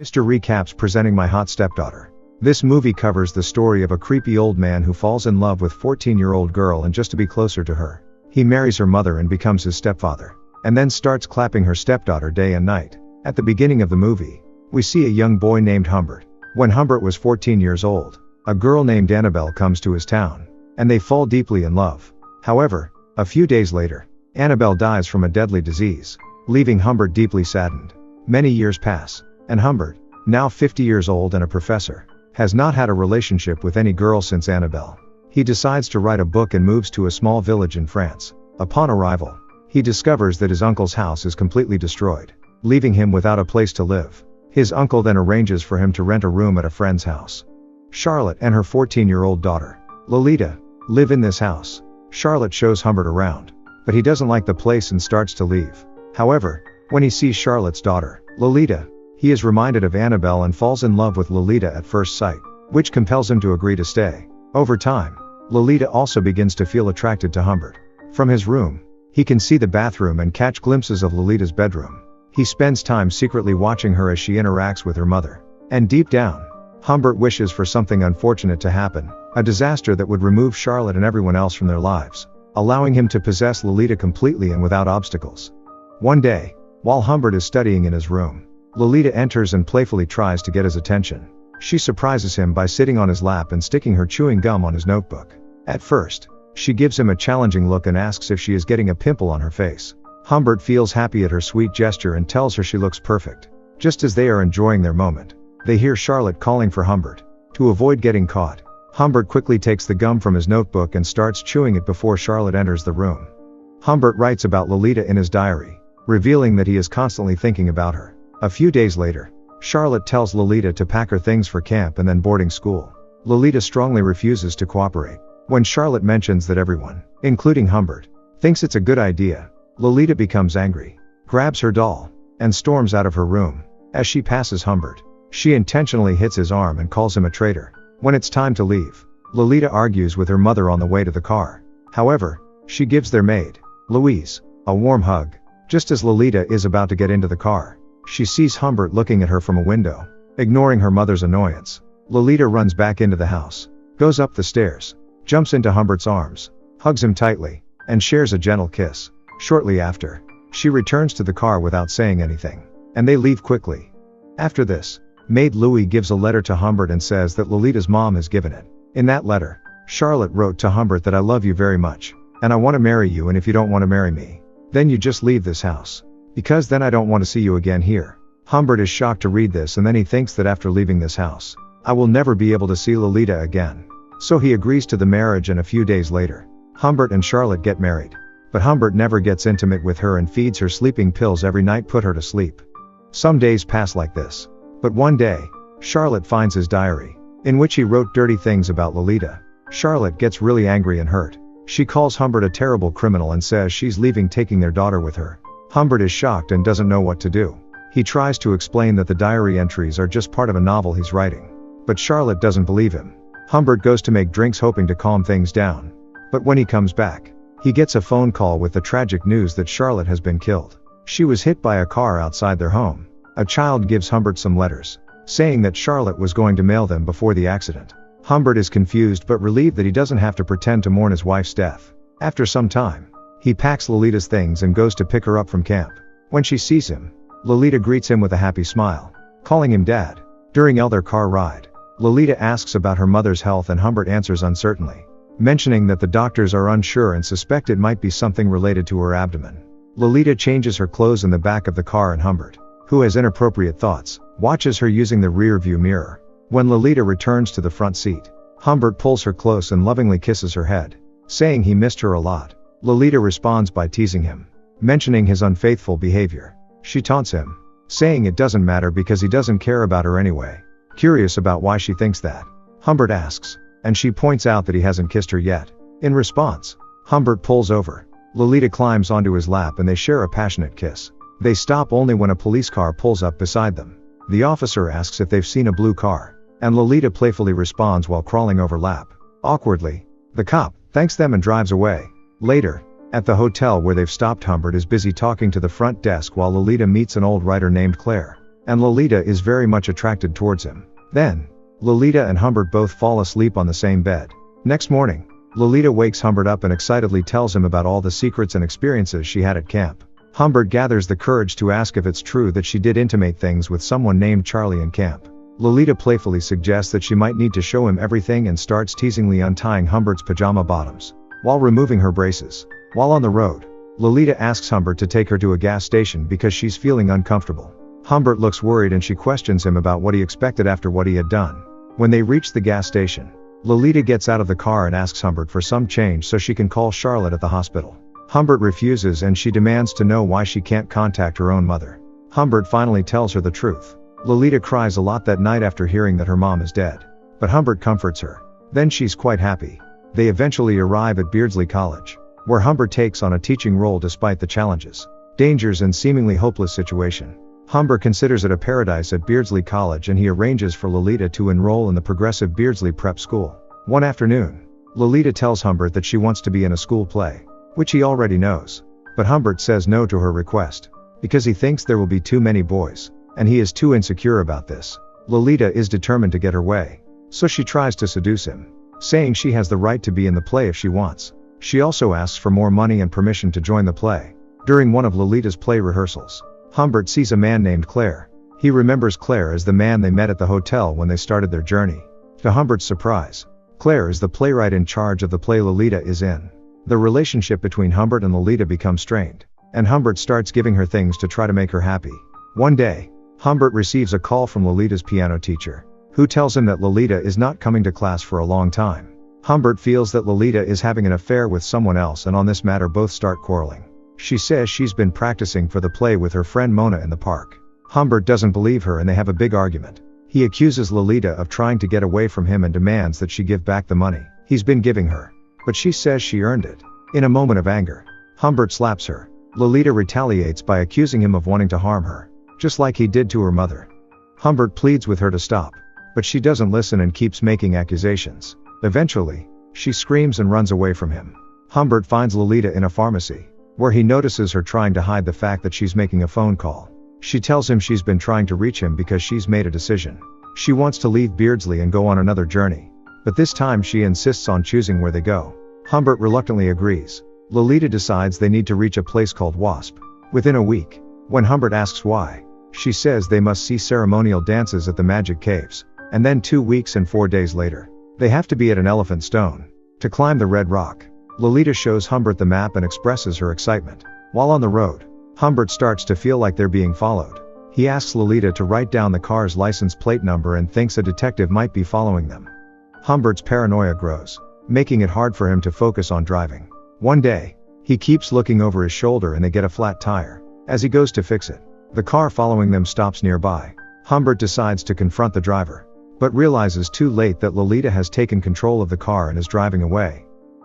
Mr. Recaps presenting My Hot Stepdaughter. This movie covers the story of a creepy old man who falls in love with 14-year-old girl, and just to be closer to her, he marries her mother and becomes his stepfather, and then starts clapping her stepdaughter day and night. At the beginning of the movie, we see a young boy named Humbert. When Humbert was 14 years old, a girl named Annabelle comes to his town, and they fall deeply in love. However, a few days later, Annabelle dies from a deadly disease, leaving Humbert deeply saddened. Many years pass, and Humbert, now 50 years old and a professor, has not had a relationship with any girl since Annabelle. He decides to write a book and moves to a small village in France. Upon arrival, he discovers that his uncle's house is completely destroyed, leaving him without a place to live. His uncle then arranges for him to rent a room at a friend's house. Charlotte and her 14-year-old daughter, Lolita, live in this house. Charlotte shows Humbert around, but he doesn't like the place and starts to leave. However, when he sees Charlotte's daughter, Lolita, he is reminded of Annabelle and falls in love with Lolita at first sight, which compels him to agree to stay. Over time, Lolita also begins to feel attracted to Humbert. From his room, he can see the bathroom and catch glimpses of Lolita's bedroom. He spends time secretly watching her as she interacts with her mother. And deep down, Humbert wishes for something unfortunate to happen, a disaster that would remove Charlotte and everyone else from their lives, allowing him to possess Lolita completely and without obstacles. One day, while Humbert is studying in his room, Lolita enters and playfully tries to get his attention. She surprises him by sitting on his lap and sticking her chewing gum on his notebook. At first, she gives him a challenging look and asks if she is getting a pimple on her face. Humbert feels happy at her sweet gesture and tells her she looks perfect. Just as they are enjoying their moment, they hear Charlotte calling for Humbert. To avoid getting caught, Humbert quickly takes the gum from his notebook and starts chewing it before Charlotte enters the room. Humbert writes about Lolita in his diary, revealing that he is constantly thinking about her. A few days later, Charlotte tells Lolita to pack her things for camp and then boarding school. Lolita strongly refuses to cooperate. When Charlotte mentions that everyone, including Humbert, thinks it's a good idea, Lolita becomes angry, grabs her doll, and storms out of her room. As she passes Humbert, she intentionally hits his arm and calls him a traitor. When it's time to leave, Lolita argues with her mother on the way to the car. However, she gives their maid, Louise, a warm hug. Just as Lolita is about to get into the car, she sees Humbert looking at her from a window. Ignoring her mother's annoyance, Lolita runs back into the house, goes up the stairs, jumps into Humbert's arms, hugs him tightly, and shares a gentle kiss. Shortly after, she returns to the car without saying anything, and they leave quickly. After this, maid Louis gives a letter to Humbert and says that Lolita's mom has given it. In that letter, Charlotte wrote to Humbert that I love you very much, and I want to marry you, and if you don't want to marry me, then you just leave this house, because then I don't want to see you again here. Humbert is shocked to read this, and then he thinks that after leaving this house, I will never be able to see Lolita again. So he agrees to the marriage, and a few days later, Humbert and Charlotte get married. But Humbert never gets intimate with her and feeds her sleeping pills every night to put her to sleep. Some days pass like this. But one day, Charlotte finds his diary, in which he wrote dirty things about Lolita. Charlotte gets really angry and hurt. She calls Humbert a terrible criminal and says she's leaving, taking their daughter with her. Humbert is shocked and doesn't know what to do. He tries to explain that the diary entries are just part of a novel he's writing. But Charlotte doesn't believe him. Humbert goes to make drinks hoping to calm things down. But when he comes back, he gets a phone call with the tragic news that Charlotte has been killed. She was hit by a car outside their home. A child gives Humbert some letters, saying that Charlotte was going to mail them before the accident. Humbert is confused but relieved that he doesn't have to pretend to mourn his wife's death. After some time, he packs Lolita's things and goes to pick her up from camp. When she sees him, Lolita greets him with a happy smile, calling him dad. During their car ride, Lolita asks about her mother's health and Humbert answers uncertainly, mentioning that the doctors are unsure and suspect it might be something related to her abdomen. Lolita changes her clothes in the back of the car, and Humbert, who has inappropriate thoughts, watches her using the rear view mirror. When Lolita returns to the front seat, Humbert pulls her close and lovingly kisses her head, saying he missed her a lot. Lolita responds by teasing him, mentioning his unfaithful behavior. She taunts him, saying it doesn't matter because he doesn't care about her anyway. Curious about why she thinks that, Humbert asks, and she points out that he hasn't kissed her yet. In response, Humbert pulls over. Lolita climbs onto his lap and they share a passionate kiss. They stop only when a police car pulls up beside them. The officer asks if they've seen a blue car, and Lolita playfully responds while crawling over lap. Awkwardly, the cop thanks them and drives away. Later, at the hotel where they've stopped, Humbert is busy talking to the front desk while Lolita meets an old writer named Claire. and Lolita is very much attracted towards him. Then, Lolita and Humbert both fall asleep on the same bed. Next morning, Lolita wakes Humbert up and excitedly tells him about all the secrets and experiences she had at camp. Humbert gathers the courage to ask if it's true that she did intimate things with someone named Charlie in camp. Lolita playfully suggests that she might need to show him everything and starts teasingly untying Humbert's pajama bottoms, while removing her braces. While on the road, Lolita asks Humbert to take her to a gas station because she's feeling uncomfortable. Humbert looks worried and she questions him about what he expected after what he had done. When they reach the gas station, Lolita gets out of the car and asks Humbert for some change so she can call Charlotte at the hospital. Humbert refuses and she demands to know why she can't contact her own mother. Humbert finally tells her the truth. Lolita cries a lot that night after hearing that her mom is dead. But Humbert comforts her. Then she's quite happy. They eventually arrive at Beardsley College, where Humbert takes on a teaching role despite the challenges, dangers and seemingly hopeless situation. Humbert considers it a paradise at Beardsley College and he arranges for Lolita to enroll in the progressive Beardsley Prep School. One afternoon, Lolita tells Humbert that she wants to be in a school play, which he already knows. But Humbert says no to her request, because he thinks there will be too many boys, and he is too insecure about this. Lolita is determined to get her way, so she tries to seduce him, saying she has the right to be in the play if she wants. She also asks for more money and permission to join the play. During one of Lolita's play rehearsals, Humbert sees a man named Claire. He remembers Claire as the man they met at the hotel when they started their journey. To Humbert's surprise, Claire is the playwright in charge of the play Lolita is in. The relationship between Humbert and Lolita becomes strained, and Humbert starts giving her things to try to make her happy. One day, Humbert receives a call from Lolita's piano teacher, who tells him that Lolita is not coming to class for a long time. Humbert feels that Lolita is having an affair with someone else and on this matter both start quarreling. She says she's been practicing for the play with her friend Mona in the park. Humbert doesn't believe her and they have a big argument. He accuses Lolita of trying to get away from him and demands that she give back the money he's been giving her. But she says she earned it. In a moment of anger, Humbert slaps her. Lolita retaliates by accusing him of wanting to harm her, just like he did to her mother. Humbert pleads with her to stop, but she doesn't listen and keeps making accusations. Eventually, she screams and runs away from him. Humbert finds Lolita in a pharmacy, where he notices her trying to hide the fact that she's making a phone call. She tells him she's been trying to reach him because she's made a decision. She wants to leave Beardsley and go on another journey. But this time she insists on choosing where they go. Humbert reluctantly agrees. Lolita decides they need to reach a place called Wasp. Within a week, when Humbert asks why, she says they must see ceremonial dances at the Magic Caves. And then 2 weeks and 4 days later, they have to be at an Elephant Stone to climb the Red Rock. Lolita shows Humbert the map and expresses her excitement. While on the road, Humbert starts to feel like they're being followed. He asks Lolita to write down the car's license plate number and thinks a detective might be following them. Humbert's paranoia grows, making it hard for him to focus on driving. One day, he keeps looking over his shoulder and they get a flat tire. As he goes to fix it, the car following them stops nearby. Humbert decides to confront the driver, but realizes too late that Lolita has taken control of the car and is driving away.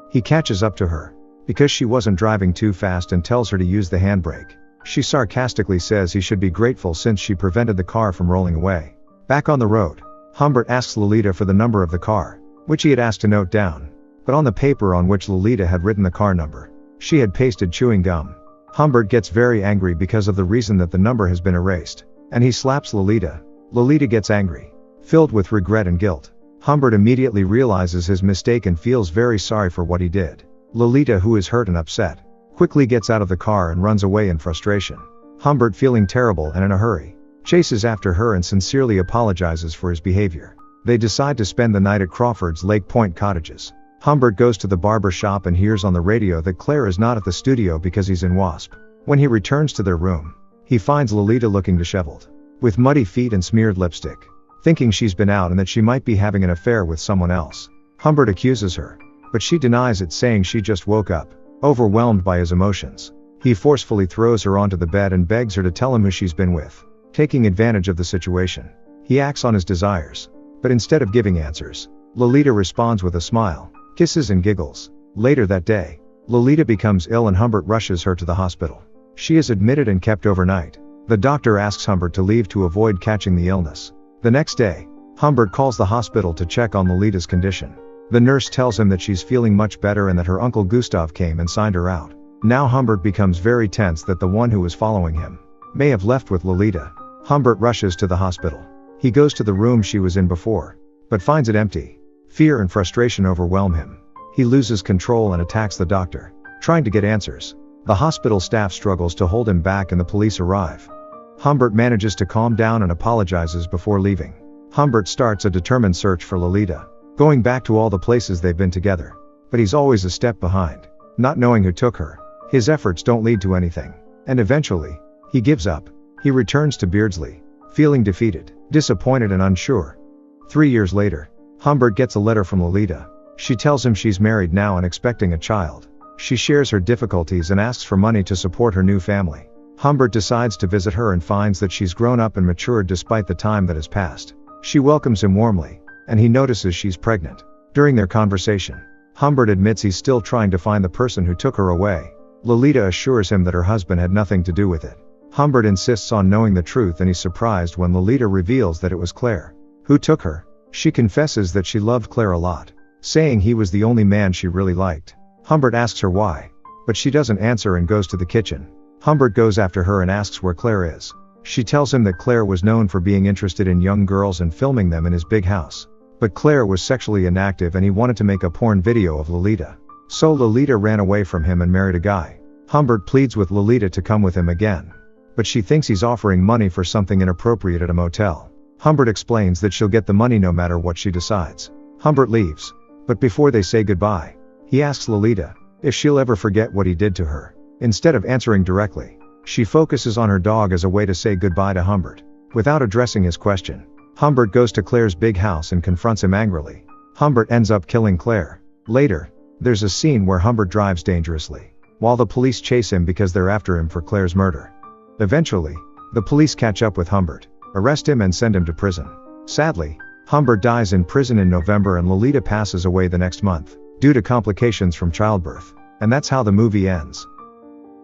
He catches up to her, because she wasn't driving too fast and tells her to use the handbrake. She sarcastically says he should be grateful since she prevented the car from rolling away. Back on the road, Humbert asks Lolita for the number of the car, which he had asked to note down. But on the paper on which Lolita had written the car number, she had pasted chewing gum. Humbert gets very angry because of the reason that the number has been erased, and he slaps Lolita. Lolita gets angry, filled with regret and guilt. Humbert immediately realizes his mistake and feels very sorry for what he did. Lolita, who is hurt and upset, quickly gets out of the car and runs away in frustration. Humbert, feeling terrible and in a hurry, chases after her and sincerely apologizes for his behavior. They decide to spend the night at Crawford's Lake Point cottages. Humbert goes to the barber shop and hears on the radio that Claire is not at the studio because he's in Wasp. When he returns to their room, he finds Lolita looking disheveled, with muddy feet and smeared lipstick, thinking she's been out and that she might be having an affair with someone else. Humbert accuses her, but she denies it, saying she just woke up, overwhelmed by his emotions. He forcefully throws her onto the bed and begs her to tell him who she's been with. Taking advantage of the situation, he acts on his desires, but instead of giving answers, Lolita responds with a smile, kisses and giggles. Later that day, Lolita becomes ill and Humbert rushes her to the hospital. She is admitted and kept overnight. The doctor asks Humbert to leave to avoid catching the illness. The next day, Humbert calls the hospital to check on Lolita's condition. The nurse tells him that she's feeling much better and that her uncle Gustav came and signed her out. Now Humbert becomes very tense that the one who was following him may have left with Lolita. Humbert rushes to the hospital. He goes to the room she was in before, but finds it empty. Fear and frustration overwhelm him. He loses control and attacks the doctor, trying to get answers. The hospital staff struggles to hold him back and the police arrive. Humbert manages to calm down and apologizes before leaving. Humbert starts a determined search for Lolita, going back to all the places they've been together. But he's always a step behind, not knowing who took her. His efforts don't lead to anything, and eventually, he gives up. He returns to Beardsley, feeling defeated, disappointed and unsure. 3 years later, Humbert gets a letter from Lolita. She tells him she's married now and expecting a child. She shares her difficulties and asks for money to support her new family. Humbert decides to visit her and finds that she's grown up and matured despite the time that has passed. She welcomes him warmly, and he notices she's pregnant. During their conversation, Humbert admits he's still trying to find the person who took her away. Lolita assures him that her husband had nothing to do with it. Humbert insists on knowing the truth and he's surprised when Lolita reveals that it was Claire who took her. She confesses that she loved Claire a lot, saying he was the only man she really liked. Humbert asks her why, but she doesn't answer and goes to the kitchen. Humbert goes after her and asks where Claire is. She tells him that Claire was known for being interested in young girls and filming them in his big house. But Claire was sexually inactive and he wanted to make a porn video of Lolita. So Lolita ran away from him and married a guy. Humbert pleads with Lolita to come with him again, but she thinks he's offering money for something inappropriate at a motel. Humbert explains that she'll get the money no matter what she decides. Humbert leaves, but before they say goodbye, he asks Lolita if she'll ever forget what he did to her. Instead of answering directly, she focuses on her dog as a way to say goodbye to Humbert. Without addressing his question, Humbert goes to Claire's big house and confronts him angrily. Humbert ends up killing Claire. Later, there's a scene where Humbert drives dangerously, while the police chase him because they're after him for Claire's murder. Eventually, the police catch up with Humbert, arrest him and send him to prison. Sadly, Humbert dies in prison in November and Lolita passes away the next month, due to complications from childbirth. And that's how the movie ends.